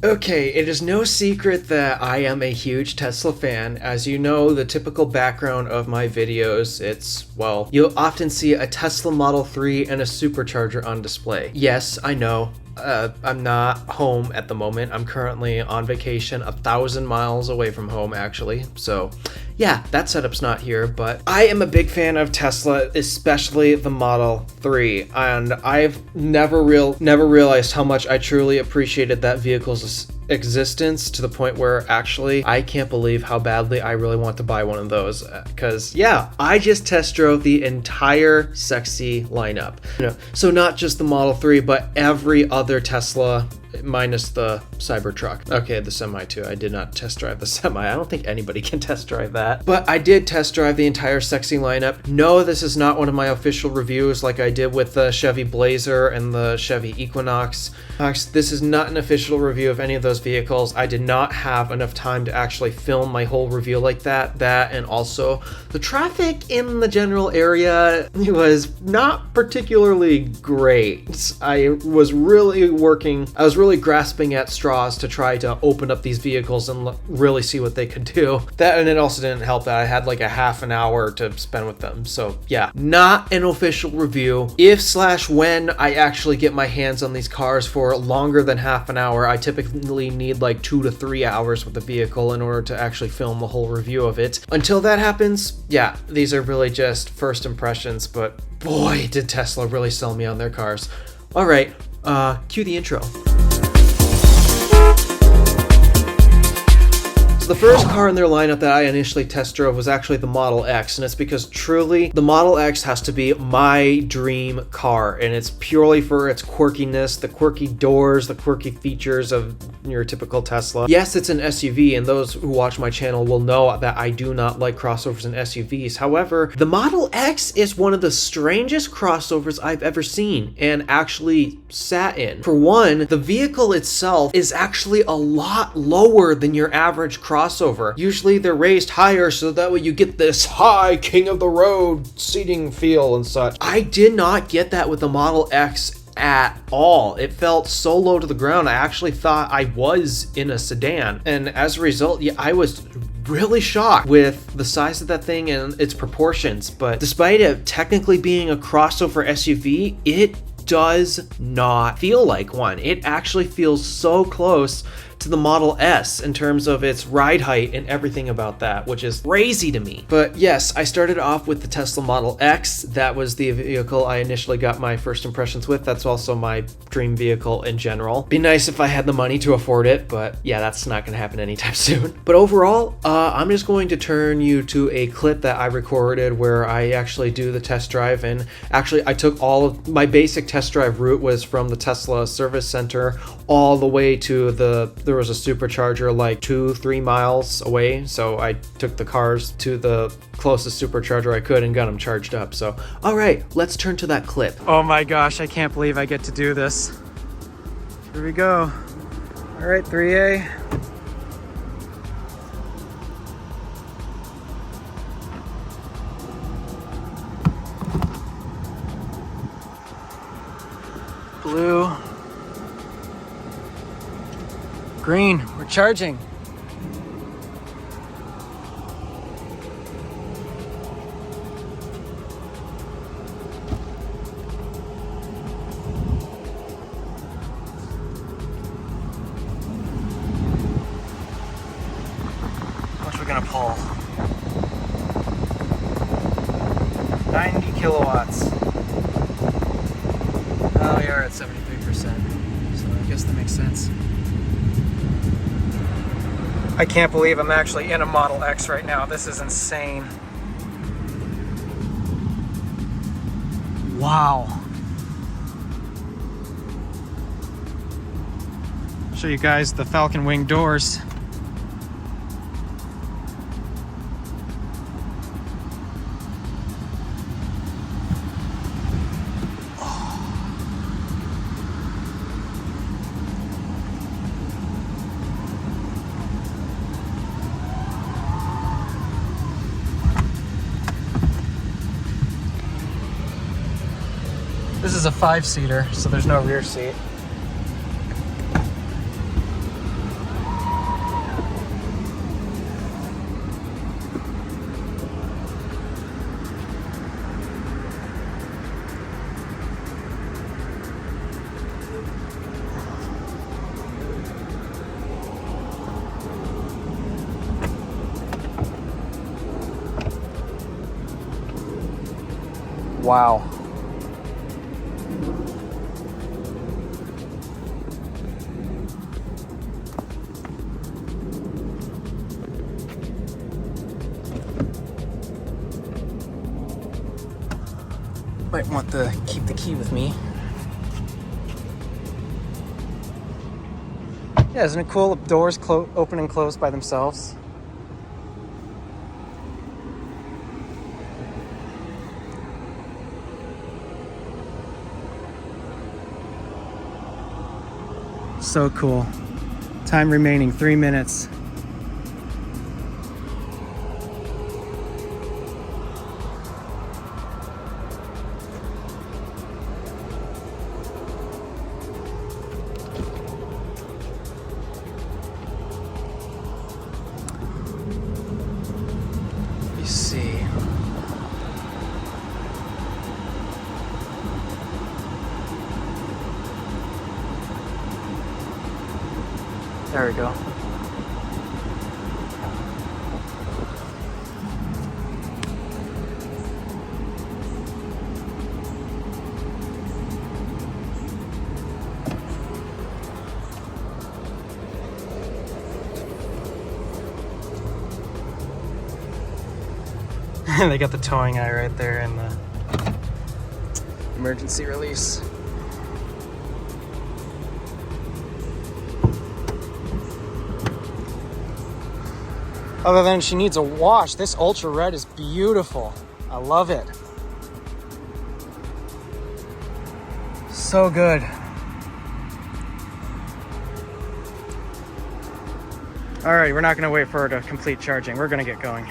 Okay, it is no secret that I am a huge Tesla fan. As you know, the typical background of my videos, it's, well, you'll often see a Tesla Model 3 and a supercharger on display. Yes, I know. I'm not home at the moment. I'm currently on vacation 1,000 miles away from home, actually. So yeah, that setup's not here, but I am a big fan of Tesla, especially the Model 3. And I've never realized how much I truly appreciated that vehicle's existence, to the point where actually I can't believe how badly I really want to buy one of those, because yeah, I just test drove the entire sexy lineup, so not just the Model 3 but every other Tesla minus the Cybertruck. Okay, the Semi too. I did not test drive the Semi. I don't think anybody can test drive that. But I did test drive the entire sexy lineup. No, this is not one of my official reviews like I did with the Chevy Blazer and the Chevy Equinox. This is not an official review of any of those vehicles. I did not have enough time to actually film my whole review like that. And also the traffic in the general area was not particularly great. I was really grasping at straws to try to open up these vehicles and really see what they could do. And it also didn't help that I had like a half an hour to spend with them. So yeah, not an official review. If/when I actually get my hands on these cars for longer than half an hour, I typically need like 2 to 3 hours with the vehicle in order to actually film the whole review of it. Until that happens, yeah, these are really just first impressions, but boy, did Tesla really sell me on their cars. All right, cue the intro. The first car in their lineup that I initially test drove was actually the Model X, and it's because truly the Model X has to be my dream car, and it's purely for its quirkiness, the quirky doors, the quirky features of your typical Tesla. Yes, it's an SUV, and those who watch my channel will know that I do not like crossovers and SUVs. However, the Model X is one of the strangest crossovers I've ever seen and actually sat in. For one, the vehicle itself is actually a lot lower than your average crossover. Usually they're raised higher so that way you get this high king of the road seating feel and such. I did not get that with the Model X at all. It felt so low to the ground. I actually thought I was in a sedan, and as a result, yeah, I was really shocked with the size of that thing and its proportions. But despite it technically being a crossover SUV, it does not feel like one. It actually feels so close to the Model S in terms of its ride height and everything about that, which is crazy to me. But yes, I started off with the Tesla Model X. That was the vehicle I initially got my first impressions with. That's also my dream vehicle in general. Be nice if I had the money to afford it, but yeah, that's not gonna happen anytime soon. But overall, I'm just going to turn you to a clip that I recorded where I actually do the test drive. And actually I took all of my basic test drive route was from the Tesla service center all the way to there was a supercharger like 2-3 miles away, so I took the cars to the closest supercharger I could and got them charged up. So all right, let's turn to that clip. Oh my gosh, I can't believe I get to do this. Here we go. All right, 3A. Blue. Green, we're charging. How much are we gonna pull? 90 kilowatts. Oh, we are at 73%, so I guess that makes sense. I can't believe I'm actually in a Model X right now. This is insane. Wow. I'll show you guys the Falcon Wing doors. This is a 5-seater, so there's no rear seat. Wow. Might want to keep the key with me. Yeah, isn't it cool? Doors open and close by themselves. So cool. Time remaining 3 minutes. Let me see. There we go. They got the towing eye right there and the emergency release. Other than she needs a wash, this ultra red is beautiful. I love it. So good. All right, we're not gonna wait for her to complete charging. We're gonna get going.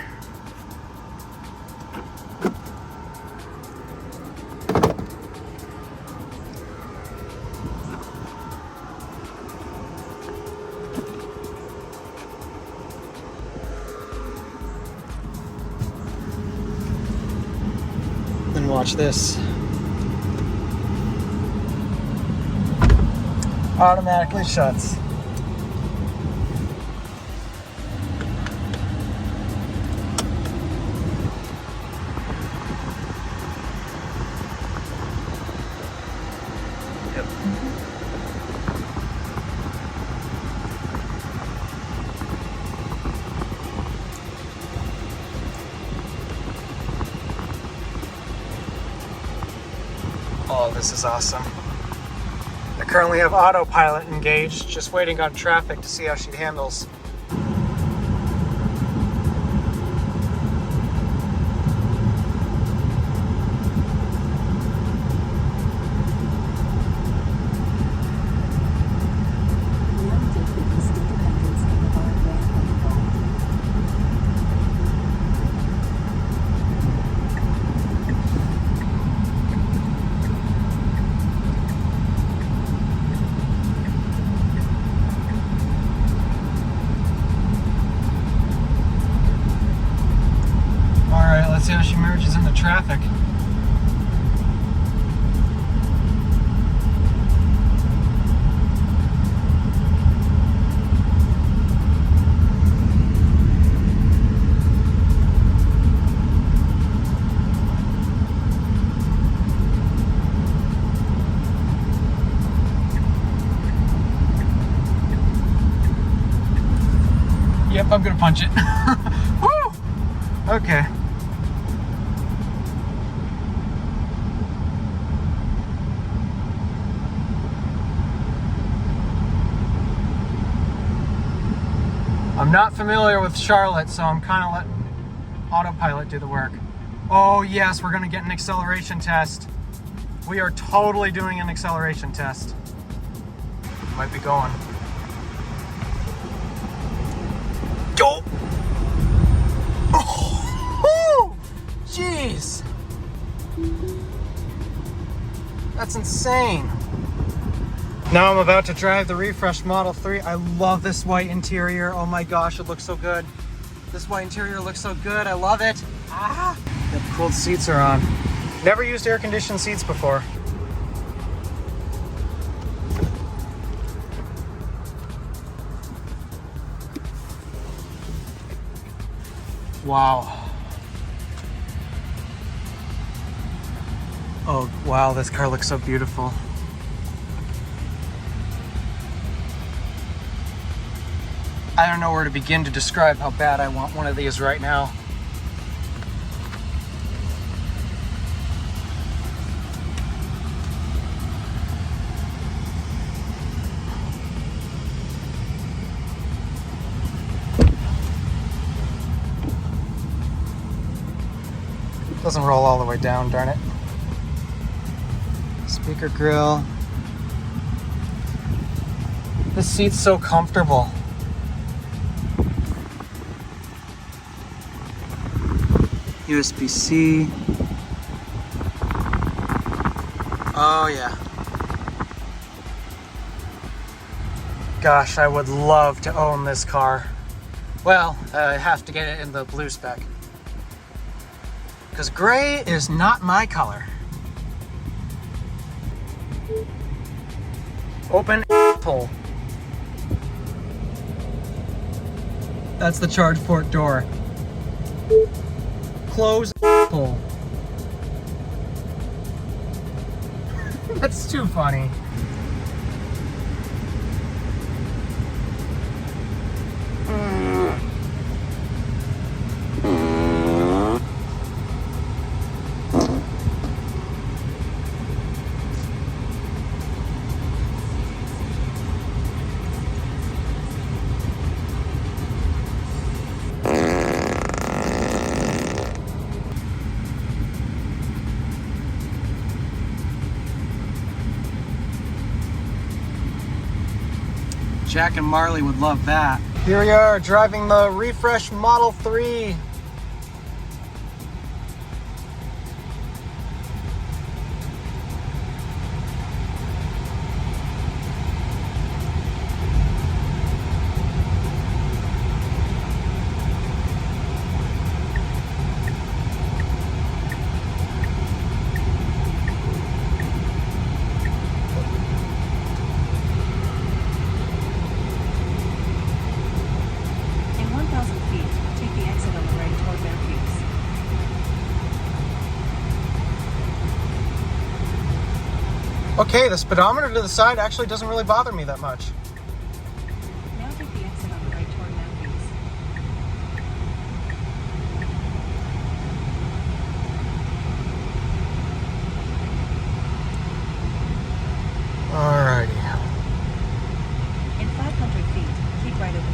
Then watch this. Automatically shuts. Yep. Oh, this is awesome. I currently have autopilot engaged, just waiting on traffic to see how she handles. Let's see how she merges into traffic. Yep, I'm gonna punch it. Woo! Okay. I'm not familiar with Charlotte, so I'm kind of letting autopilot do the work. Oh yes, we're gonna get an acceleration test. We are totally doing an acceleration test. Might be going. Go! Oh! Jeez! That's insane. Now I'm about to drive the refreshed Model 3. I love this white interior. Oh my gosh, it looks so good. This white interior looks so good. I love it. Ah! The cooled seats are on. Never used air-conditioned seats before. Wow. Oh, wow, this car looks so beautiful. I don't know where to begin to describe how bad I want one of these right now. Doesn't roll all the way down, darn it. Speaker grill. This seat's so comfortable. USB-C. Oh yeah. Gosh, I would love to own this car. Well, I have to get it in the blue spec. Because gray is not my color. Open pull. That's the charge port door. Close pull. That's too funny. Jack and Marley would love that. Here we are driving the refresh Model 3. Okay, the speedometer to the side actually doesn't really bother me that much. Now take the exit on the right toward Matthews. Alrighty. In 500 feet, keep right at the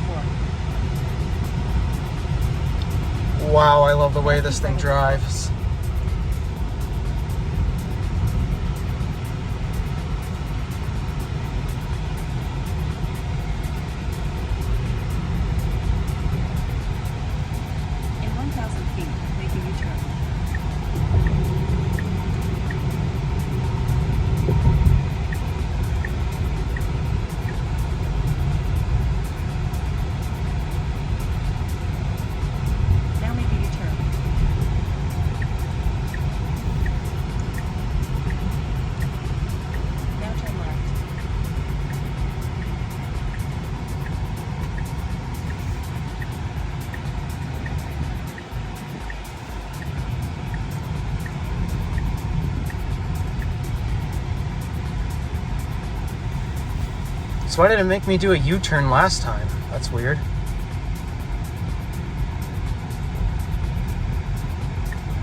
fork. Wow, I love the way this thing drives. In 1,000 feet, make a U-turn. Now make a U-turn. Now turn left. So why did it make me do a U-turn last time? That's weird.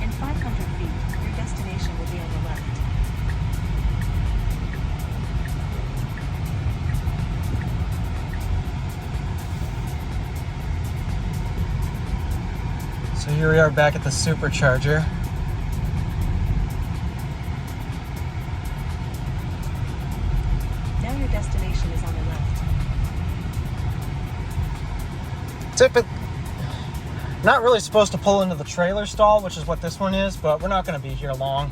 In 500 feet, your destination will be on the left. So here we are back at the supercharger. Now your destination is on the left. Not really supposed to pull into the trailer stall, which is what this one is, but we're not going to be here long.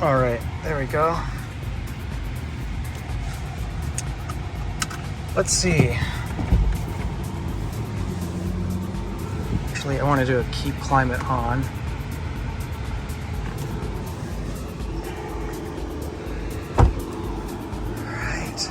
All right, there we go. Let's see. Actually, I want to do a keep climate on. All right.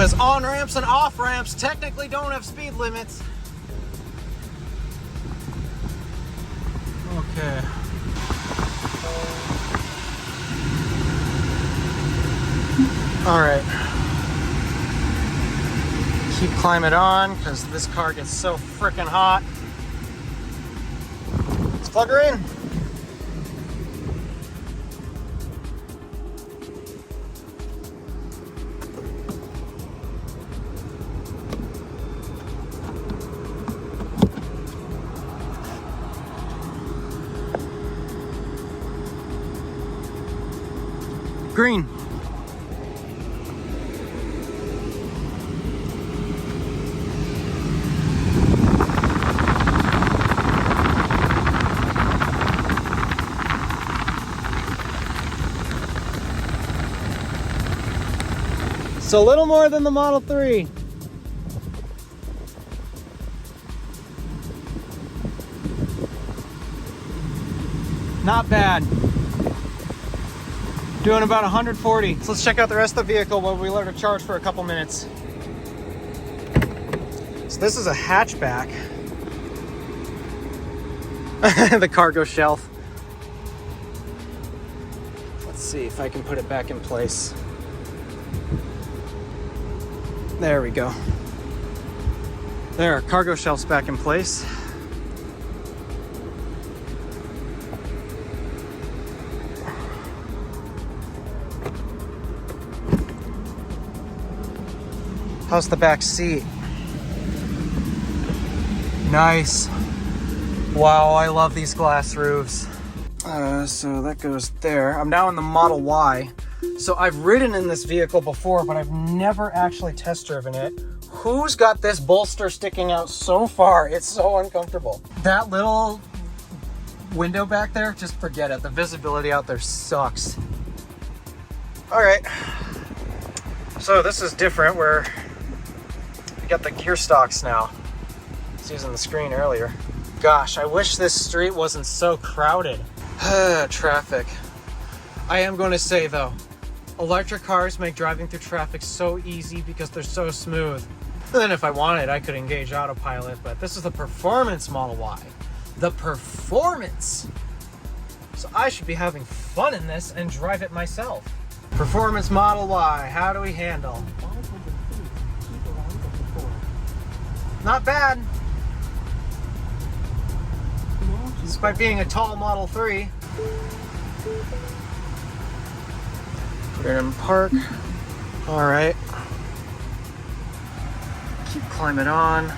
Because on-ramps and off-ramps technically don't have speed limits. Okay. All right. Keep climbing on because this car gets so freaking hot. Let's plug her in. Green. So a little more than the Model 3. Not bad. Doing about 140. So let's check out the rest of the vehicle while we let her charge for a couple minutes. So this is a hatchback. The cargo shelf. Let's see if I can put it back in place. There we go. There, cargo shelf's back in place. How's the back seat? Nice. Wow, I love these glass roofs. So that goes there. I'm now in the Model Y. So I've ridden in this vehicle before, but I've never actually test driven it. Who's got this bolster sticking out so far? It's so uncomfortable. That little window back there, just forget it. The visibility out there sucks. All right. So this is different where we got the gear stocks now. I was using the screen earlier. Gosh, I wish this street wasn't so crowded. Traffic. I am going to say though, electric cars make driving through traffic so easy because they're so smooth. And then if I wanted, I could engage autopilot, but this is the performance Model Y. The performance! So I should be having fun in this and drive it myself. Performance Model Y, how do we handle? Not bad. Despite being a tall Model 3. Put it in park. All right. Keep climbing on.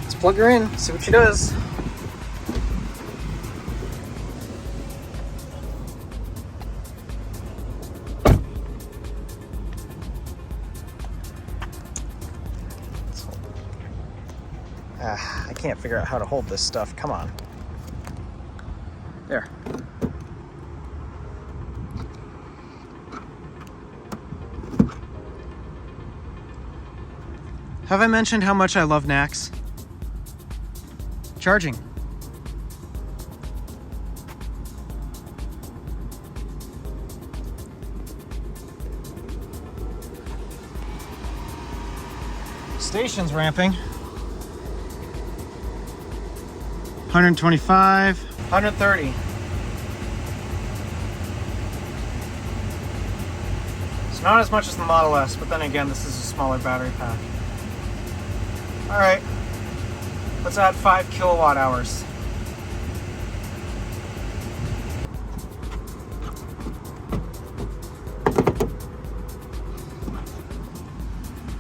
Let's plug her in, see what she does. I can't figure out how to hold this stuff. Come on. There. Have I mentioned how much I love NACS? Charging. Station's ramping. 125, 130. It's not as much as the Model S, but then again, this is a smaller battery pack. All right, let's add 5 kilowatt hours.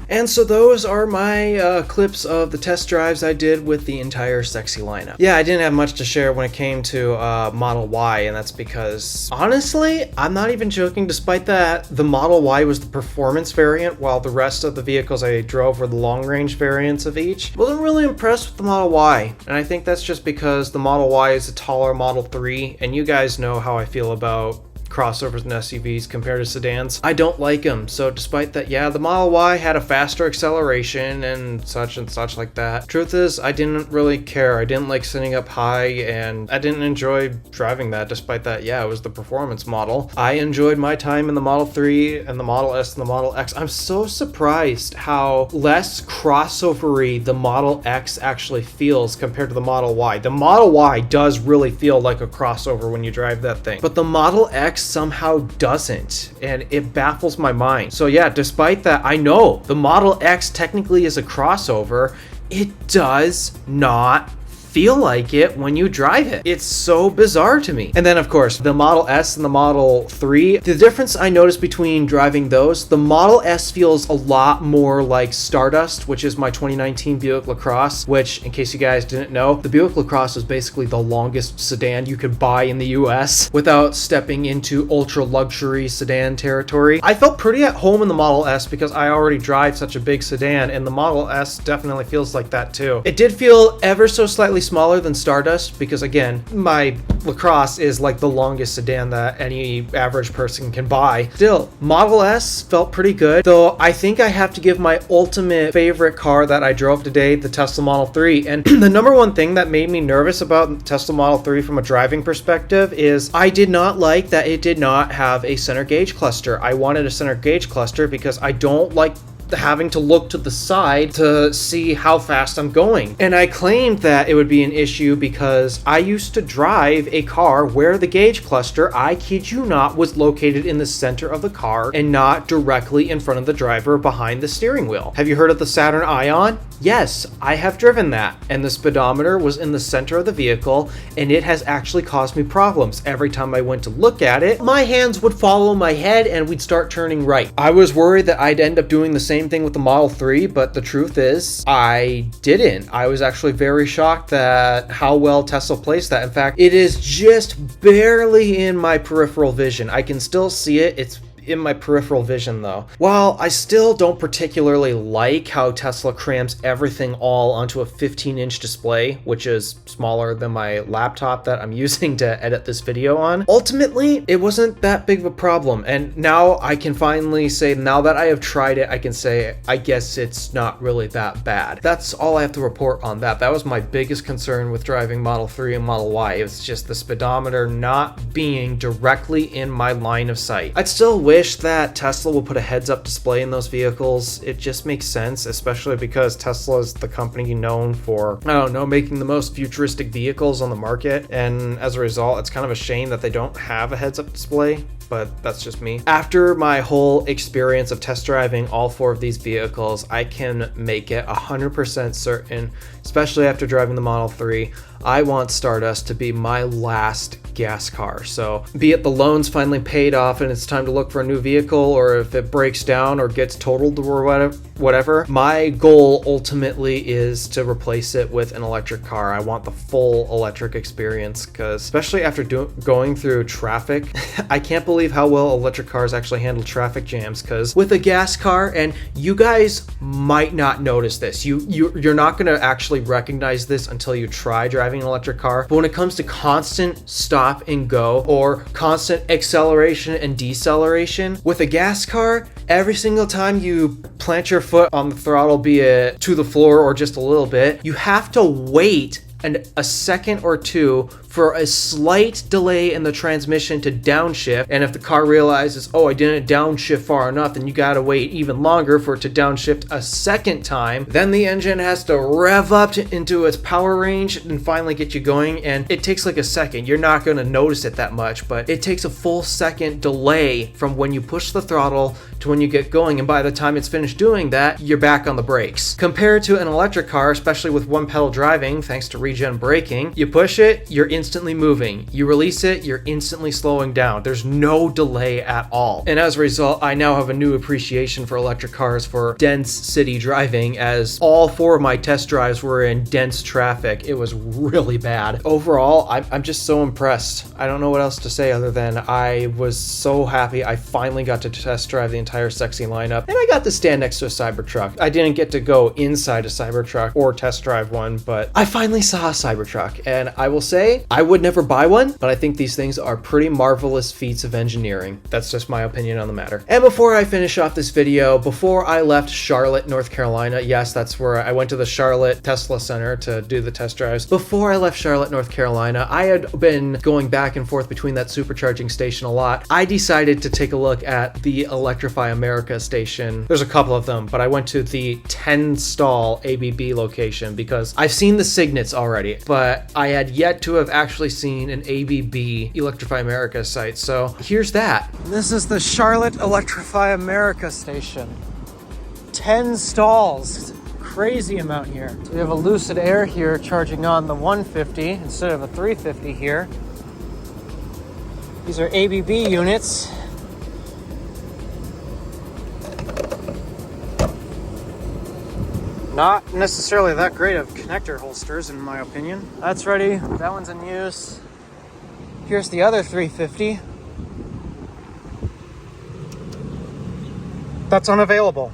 And so those are my clips of the test drives I did with the entire sexy lineup. Yeah, I didn't have much to share when it came to Model Y, and that's because, honestly, I'm not even joking, despite that, the Model Y was the performance variant, while the rest of the vehicles I drove were the long-range variants of each. Wasn't really impressed with the Model Y, and I think that's just because the Model Y is a taller Model 3, and you guys know how I feel about crossovers and SUVs compared to sedans. I don't like them. So despite that, yeah, the Model Y had a faster acceleration and such like that. Truth is, I didn't really care. I didn't like sitting up high, and I didn't enjoy driving that. Despite that, yeah, it was the performance model. I enjoyed my time in the Model 3 and the Model S and the Model X. I'm so surprised how less crossovery the Model X actually feels compared to the Model Y. The Model Y does really feel like a crossover when you drive that thing, but the Model X somehow doesn't, and it baffles my mind. So yeah, despite that, I know the Model X technically is a crossover. It does not feel like it when you drive it. It's so bizarre to me. And then of course, the Model S and the Model 3, the difference I noticed between driving those, the Model S feels a lot more like Stardust, which is my 2019 Buick LaCrosse, which, in case you guys didn't know, the Buick LaCrosse is basically the longest sedan you could buy in the US without stepping into ultra luxury sedan territory. I felt pretty at home in the Model S because I already drive such a big sedan, and the Model S definitely feels like that too. It did feel ever so slightly smaller than Stardust because, again, my LaCrosse is like the longest sedan that any average person can buy. Still, Model S felt pretty good, though I think I have to give my ultimate favorite car that I drove today, the Tesla Model 3. And the number one thing that made me nervous about Tesla Model 3 from a driving perspective is I did not like that it did not have a center gauge cluster. I wanted a center gauge cluster because I don't like having to look to the side to see how fast I'm going. And I claimed that it would be an issue because I used to drive a car where the gauge cluster, I kid you not, was located in the center of the car and not directly in front of the driver behind the steering wheel. Have you heard of the Saturn Ion? Yes, I have driven that, and the speedometer was in the center of the vehicle, and it has actually caused me problems. Every time I went to look at it, my hands would follow my head and we'd start turning right. I was worried that I'd end up doing the same thing with the Model 3, but the truth is I didn't. I was actually very shocked at how well Tesla placed that. In fact, it is just barely in my peripheral vision. I can still see it. It's in my peripheral vision though. While I still don't particularly like how Tesla crams everything all onto a 15-inch display, which is smaller than my laptop that I'm using to edit this video on, ultimately it wasn't that big of a problem. And now I can finally say, now that I have tried it, I can say I guess it's not really that bad. That's all I have to report on that. That was my biggest concern with driving Model 3 and Model Y. It's just the speedometer not being directly in my line of sight. I'd still wish that Tesla will put a heads-up display in those vehicles. It just makes sense, especially because Tesla is the company known for, I don't know, making the most futuristic vehicles on the market, and as a result, it's kind of a shame that they don't have a heads-up display, but that's just me. After my whole experience of test driving all four of these vehicles, I can make it 100% certain, especially after driving the Model 3, I want Stardust to be my last gas car. So be it the loan's finally paid off and it's time to look for a new vehicle, or if it breaks down or gets totaled or whatever, my goal ultimately is to replace it with an electric car. I want the full electric experience, because especially after going through traffic, I can't believe how well electric cars actually handle traffic jams, because with a gas car, and you guys might not notice this, you're not going to actually recognize this until you try driving an electric car, but when it comes to constant stop and go or constant acceleration and deceleration with a gas car, every single time you plant your foot on the throttle, be it to the floor or just a little bit, you have to wait a second or two for a slight delay in the transmission to downshift, and if the car realizes, oh, I didn't downshift far enough, then you gotta wait even longer for it to downshift a second time. Then the engine has to rev up into its power range and finally get you going, and it takes like a second. You're not gonna notice it that much, but it takes a full second delay from when you push the throttle to when you get going, and by the time it's finished doing that, you're back on the brakes. Compared to an electric car, especially with one pedal driving, thanks to regen braking, you push it, you're instantly moving. You release it, you're instantly slowing down. There's no delay at all. And as a result, I now have a new appreciation for electric cars for dense city driving, as all four of my test drives were in dense traffic. It was really bad. Overall, I'm just so impressed. I don't know what else to say other than I was so happy I finally got to test drive the entire sexy lineup, and I got to stand next to a Cybertruck. I didn't get to go inside a Cybertruck or test drive one, but I finally saw Yamaha Cybertruck, and I will say I would never buy one, but I think these things are pretty marvelous feats of engineering. That's just my opinion on the matter. And before I finish off this video, before I left Charlotte, North Carolina, yes, that's where I went to the Charlotte Tesla Center to do the test drives. Before I left Charlotte, North Carolina, I had been going back and forth between that supercharging station a lot. I decided to take a look at the Electrify America station. There's a couple of them, but I went to the 10 stall ABB location because I've seen the signets already, but I had yet to have actually seen an ABB Electrify America site. So here's that. This is the Charlotte Electrify America station. 10 stalls. Crazy amount here. So we have a Lucid Air here charging on the 150 instead of a 350 here. These are ABB units. Not necessarily that great of connector holsters in my opinion. That's ready. That one's in use. Here's the other 350. That's unavailable.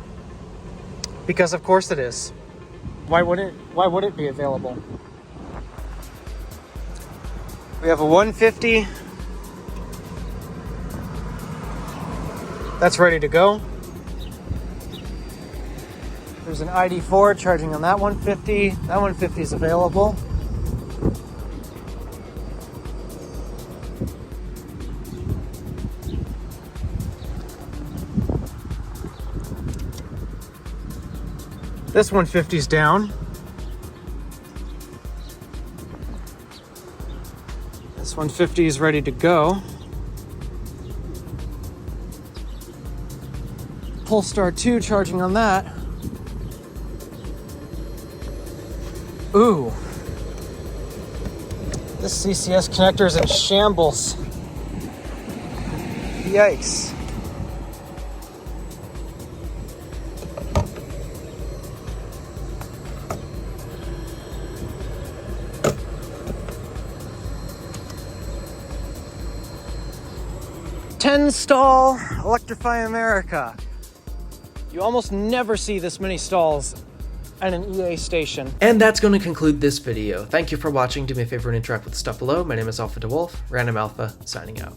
Because of course it is. Why would it be available? We have a 150. That's ready to go. There's an ID4 charging on that 150. That 150 is available. This 150 is down. This 150 is ready to go. Polestar 2 charging on that. Ooh. This CCS connector is in shambles. Yikes. Stall Electrify America. You almost never see this many stalls at an EA station. And that's going to conclude this video. Thank you for watching. Do me a favor and interact with the stuff below. My name is DeWolf, Random Alpha, signing out.